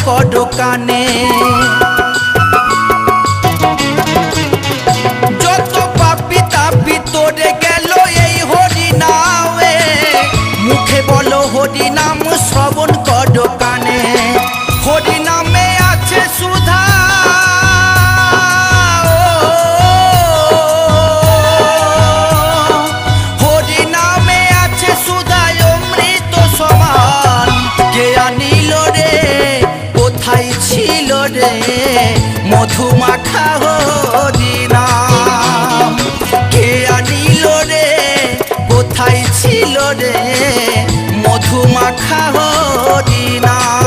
Code কানে। যত পাপি তাপি তোরে গেল এই হরি নামে, মুখে বলো হরি নাম শ্রবণ কড কানে। হরি নামে আছে সুধা, হরি নামে আছে সুধা অমৃত সমান। কে আনিল রে কোথায় ছিল রে মধু মাখা হরি নাম। কে আনিল রে কোথায় ছিল রে মধু মাখা হরি নাম।